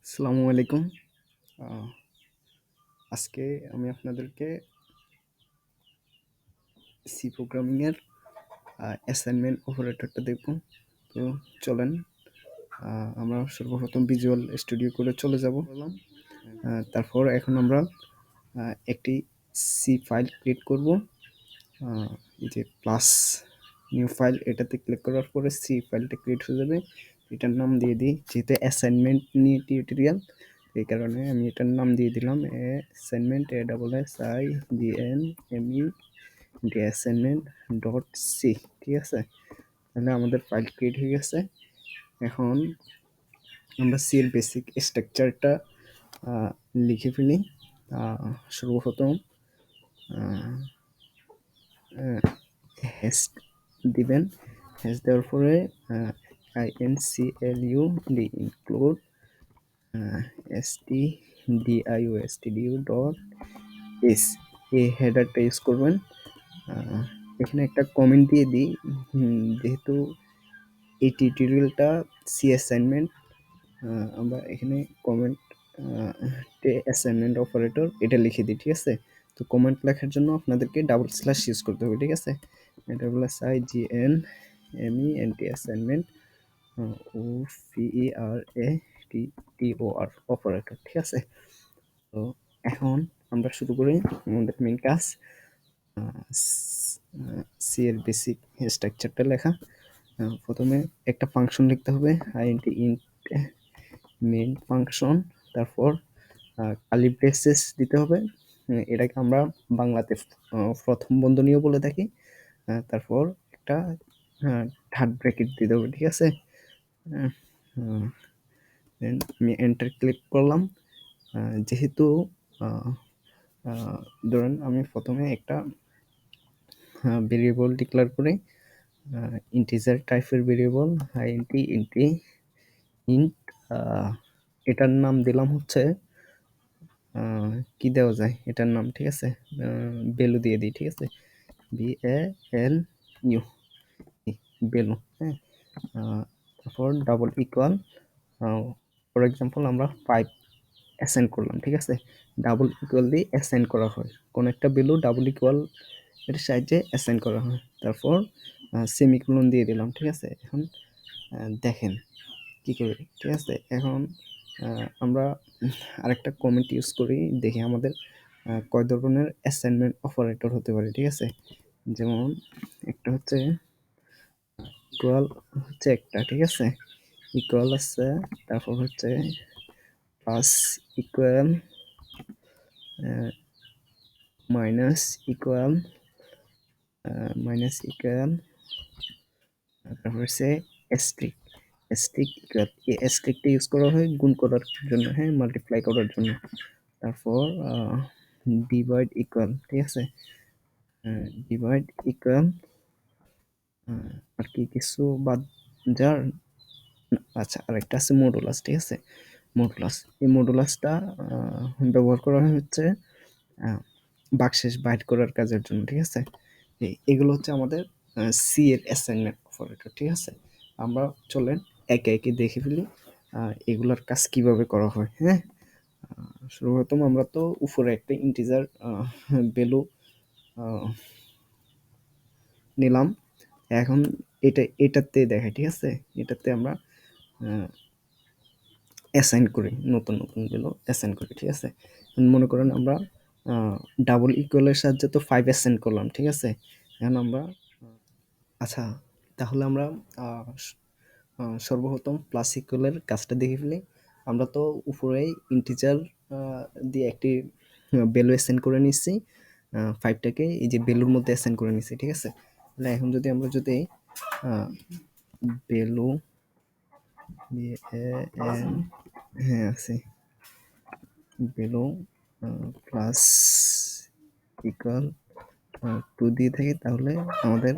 আসসালামু আলাইকুম। আহ, আজকে আমি আপনাদেরকে সি প্রোগ্রামিং এর অ্যাসাইনমেন্ট অপারেটরটা দেখব। তো চলেন আমরা সর্বপ্রথম ভিজুয়াল স্টুডিও করে চলে যাব। তারপর এখন আমরা একটি সি ফাইল ক্রিয়েট করব। এই যে প্লাস নিউ ফাইল, এটাতে ক্লিক করার পরে সি ফাইলটা ক্রিয়েট হয়ে যাবে। এটার নাম দিয়ে দিই, যেহেতু অ্যাসাইনমেন্ট নিয়ে টিউটোরিয়াল, এই কারণে আমি এটার নাম দিয়ে দিলাম assignment, ASSIGNME assignment dot C. ঠিক আছে, তাহলে আমাদের ফাইল ক্রিয়েট হয়ে গেছে। এখন আমরা সি এর বেসিক স্ট্রাকচারটা লিখে ফেলি। সর্বপ্রথম হ্যাশ দিবেন, হ্যাশ দেওয়ার পরে include stdio ডট এস, এই হেডারটা ইউজ করবেন। এখানে একটা কমেন্ট দিয়ে দিই, যেহেতু এই টিউটোরিয়ালটা সি অ্যাসাইনমেন্ট, আমরা এখানে কমেন্ট অ্যাসাইনমেন্ট অপারেটর এটা লিখে দিই। ঠিক আছে, তো কমেন্ট লেখার জন্য আপনাদেরকে ডাবল স্ল্যাশ ইউজ করতে হবে। ঠিক আছে, SIGNMENT অ্যাসাইনমেন্ট OPERATTOR অপারেটর। ঠিক আছে, তো এখন আমরা শুরু করি আমাদের মেইন কাজ, সি এর বেসিক স্ট্রাকচারটা লেখা। প্রথমে একটা ফাংশন লিখতে হবে, int মেইন ফাংশন, তারপর কার্লি ব্রেসেস দিতে হবে। এটাকে আমরা বাংলাতে প্রথম বন্ধনীয় বলে থাকি। তারপর একটা থার্ড ব্র্যাকেট দিতে হবে। ঠিক আছে, আমি এন্টার ক্লিক করলাম। যেহেতু ধরেন আমি প্রথমে একটা ভেরিয়েবল ডিক্লেয়ার করি, ইন্টিজার টাইপের ভেরিয়েবল, ইন্ট, এটার নাম দিলাম হচ্ছে কি দেওয়া যায় এটার নাম, ঠিক আছে, ভ্যালু দিয়ে দিই। ঠিক আছে, VALU, ভ্যালু। হ্যাঁ, তারপর ডাবল ইকুয়াল, ফর এক্সাম্পল আমরা 5 অ্যাসাইন করলাম। ঠিক আছে, ডাবল ইকুয়াল দিয়ে অ্যাসাইন করা হয়, কোন একটা ভ্যালু ডাবল ইকুয়াল এর সাহায্যে অ্যাসাইন করা হয়। তারপর সেমিকোলন দিয়ে দিলাম। ঠিক আছে, এখন দেখেন কি করি। ঠিক আছে, এখন আমরা আরেকটা কমেন্ট ইউজ করি, দেখি আমাদের কয় ধরনের অ্যাসাইনমেন্ট অপারেটর হতে পারে। ঠিক আছে, যেমন একটা হচ্ছে ইকুয়াল, হচ্ছে একটা, ঠিক আছে, ইকুয়াল আছে, তারপর হচ্ছে প্লাস ইকুয়াল, মাইনাস ইকুয়াল, তারপর হচ্ছে স্ট্রিক, ইকুয়াল। এই স্ট্রিকটা ইউজ করা হয় গুণ করার জন্য, হ্যাঁ, মাল্টিপ্লাই করার জন্য। তারপর ডিভাইড ইকুয়াল, ঠিক আছে, ডিভাইড ইকুয়াল, আর কি কিছু বাদ যার, আচ্ছা, আরেকটা আছে মডুলাস। ঠিক আছে, মডুলাস, এই মডুলাসটা ব্যবহার করা হচ্ছে বাকশেষ বাইট করার কাজের জন্য। ঠিক আছে, এগুলো হচ্ছে আমাদের সি এর অ্যাসাইনমেন্ট অপারেটর। ঠিক আছে, আমরা চলেন একে একে দেখে ফেলি এগুলার কাজ কিভাবে করা হয়। হ্যাঁ, সর্বপ্রথম আমরা তো উপরে একটা ইন্টিজার ভ্যালু নিলাম। এখন এটাতে দেখাই। ঠিক আছে, এটাতে আমরা অ্যাসাইন করি, নতুন ভ্যালু অ্যাসাইন করি। ঠিক আছে, মনে করেন আমরা ডাবল ইকুয়ালের সাহায্যে তো 5 অ্যাসাইন করলাম। ঠিক আছে, এখন আমরা আচ্ছা, তাহলে আমরা সর্বপ্রথম প্লাস ইকুয়ালের কাজটা দেখে ফেলি। আমরা তো উপরেই ইন্টিজার দিয়ে একটি ভ্যালু অ্যাসাইন করে নিচ্ছি, 5টাকে এই যে ভ্যালুর মধ্যে অ্যাসাইন করে নিচ্ছি। ঠিক আছে, তাহলে এখন যদি আমরা ভ্যালু হ্যাঁ আছে, ভ্যালু প্লাস ইকুয়াল 2 দিয়ে থাকি, তাহলে আমাদের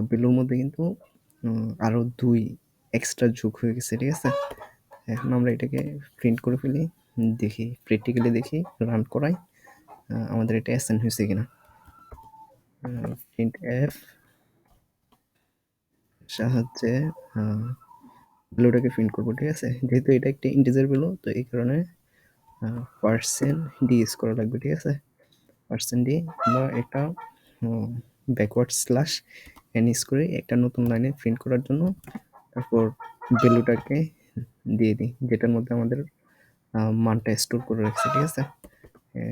ভ্যালুর মধ্যে কিন্তু আরো 2 এক্সট্রা যোগ হয়ে গেছে। ঠিক আছে, এখন আমরা এটাকে প্রিন্ট করে ফেলি, দেখি প্র্যাকটিক্যালি, দেখি রান করাই আমাদের এটা অ্যাসাইন হয়েছে কিনা। প্রিন্ট এফ সাহায্যে ভ্যালুটাকে প্রিন্ট করবো, ঠিক আছে। যেহেতু এটা একটা ইন্টিজার ভ্যালু, তো এই কারণে পার্সেন্ট ডি ইউজ করা লাগবে, ঠিক আছে। পার্সেন্ট ডি আমরা এটা ব্যাকওয়ার্ড স্ল্যাশ এন ইউজ করে একটা নতুন লাইনে প্রিন্ট করার জন্য, তারপর ভ্যালুটাকে দিয়ে দিই যেটার মধ্যে আমাদের মানটা স্টোর করে রাখছি, ঠিক আছে।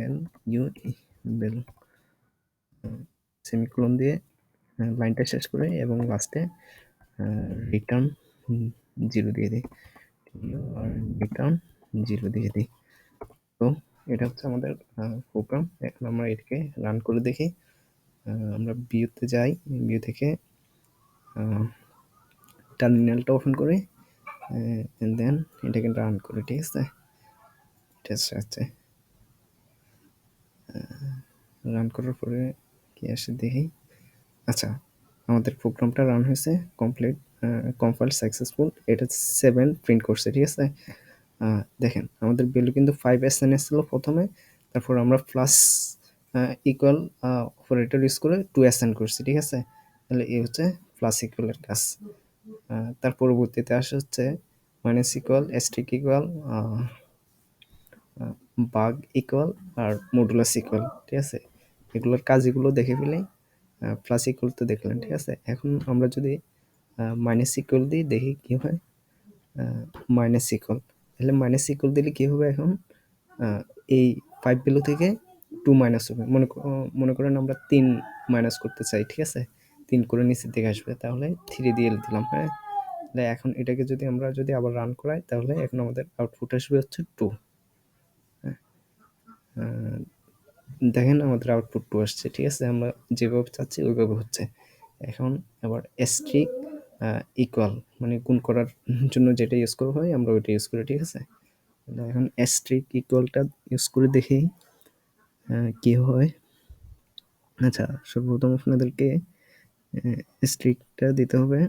এল ইউ ভ্যালু সেমিকোলন দিয়ে লাইনটা শেষ করে এবং লাস্টে রিটার্ন 0 দিয়ে দিই, আর রিটার্ন 0 দিয়ে দিই। তো এটা হচ্ছে আমাদের প্রোগ্রাম। এখন আমরা এটাকে রান করে দেখি। আমরা ভিউতে যাই, ভিউ থেকে টার্মিনালটা ওপেন করে দেন এটাকে রান করি, ঠিক আছে। এটা আছে রান করার পরে কি আসে দেখি। আচ্ছা, আমাদের প্রোগ্রামটা রান হয়েছে, কমপ্লিট কম্পাইল সাকসেসফুল। এটা 7 প্রিন্ট করছে, ঠিক আছে। দেখেন আমাদের ভ্যালু কিন্তু 5 এসএনএস ছিল প্রথমে, তারপর আমরা প্লাস ইকুয়াল অপারেটর ইউজ করে 2 এসএন করছি, ঠিক আছে। তাহলে এই হচ্ছে প্লাস ইকুয়ালের কাজ। তার পরবর্তীতে আসে হচ্ছে মাইনাস ইকুয়াল, স্ট্রিক ইকুয়াল, বাগ ইকুয়াল আর মডুলাস ইকুয়াল, ঠিক আছে। এগুলোর কাজগুলো দেখে ফেলেই প্লাস ইকুয়াল তো দেখলেন, ঠিক আছে। এখন আমরা যদি মাইনাস ইকুয়াল দিই দেখি কি হয়। মাইনাস ইকুয়াল, তাহলে মাইনাস ইকুয়াল দিলে কি হবে, এখন এই 5 ভ্যালু থেকে 2 মাইনাস হবে। মনে করেন আমরা 3 মাইনাস করতে চাই, ঠিক আছে। 3 করে নিচের দিকে আসবে, তাহলে 3 দিয়ে দিলাম, হ্যাঁ। তাহলে এখন এটাকে যদি আমরা আবার রান করাই, তাহলে এখন আমাদের আউটপুট আসবে হচ্ছে 2। দেখেন আমাদের আউটপুট 2 আসছে, ঠিক আছে। আমরা যেভাবে চাচ্ছি ওইভাবে হচ্ছে। এখন আবার স্ট্রিক ইকুয়াল মানে গুণ করার জন্য যেটা ইউজ করা হয় আমরা ওইটা ইউজ করি, ঠিক আছে। এখন স্ট্রিক ইকুয়ালটা ইউজ করে দেখি কি হয়। আচ্ছা, সর্বপ্রথম আপনাদেরকে স্ট্রিকটা দিতে হবে,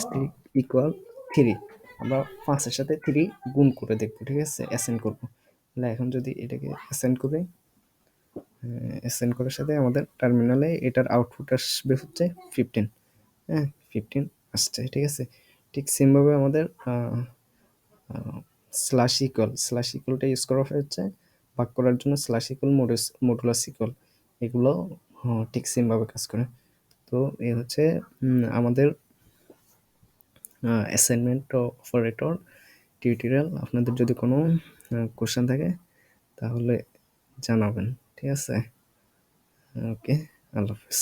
স্ট্রিক ইকুয়াল 3। আমরা 5-এর সাথে 3 গুণ করে দেখবো, ঠিক আছে, অ্যাসাইন করবো। তাহলে এখন যদি এটাকে অ্যাসাইন করি, অ্যাসাইন করার সাথে আমাদের টার্মিনালে এটার আউটপুট আসবে হচ্ছে 15, হ্যাঁ 15 আসছে, ঠিক আছে। ঠিক সেমভাবে আমাদের স্ল্যাশ ইকুয়ালটা ইউজ করা হচ্ছে ভাগ করার জন্য, স্ল্যাশ ইকুয়াল মডুলাস ইকুয়াল, এগুলো ঠিক সেমভাবে কাজ করে। তো এই হচ্ছে আমাদের অ্যাসাইনমেন্ট অপারেটর টিউটোরিয়াল। আপনাদের যদি কোনো কোশ্চেন থাকে তাহলে জানাবেন, ঠিক আছে। ওকে, আল্লাহ হাফেজ।